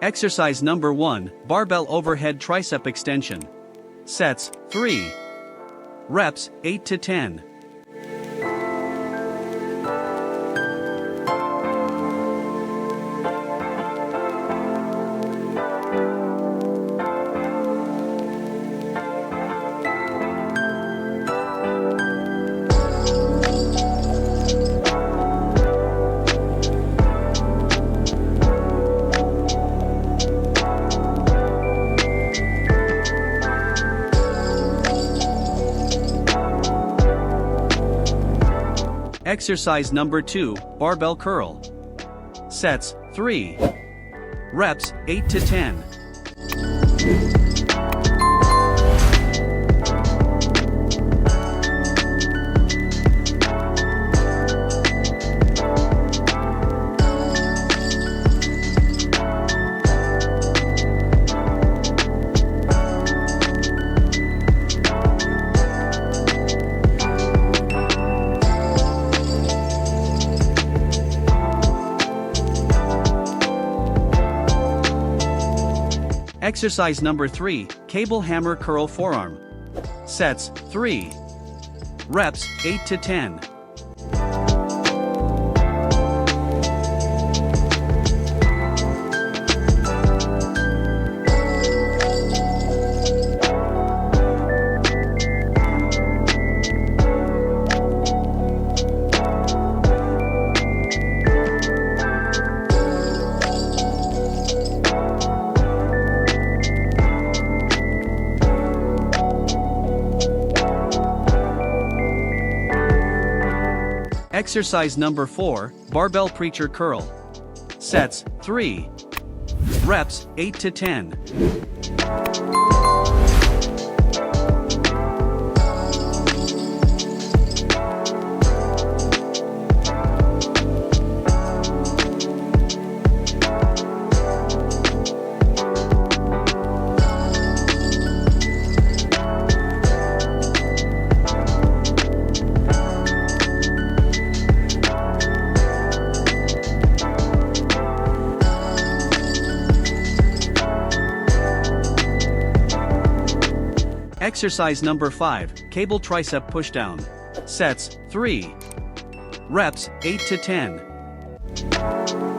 Exercise number 1, barbell overhead tricep extension. Sets, 3. Reps, 8 to 10. Exercise number 2, barbell curl. Sets, 3. Reps, 8 to 10. Exercise number 3, cable hammer curl forearm. Sets, 3. Reps, 8 to 10. Exercise number 4, barbell preacher curl. Sets, 3. Reps, 8 to 10. Exercise number 5, cable tricep pushdown. Sets, 3. Reps, 8 to 10.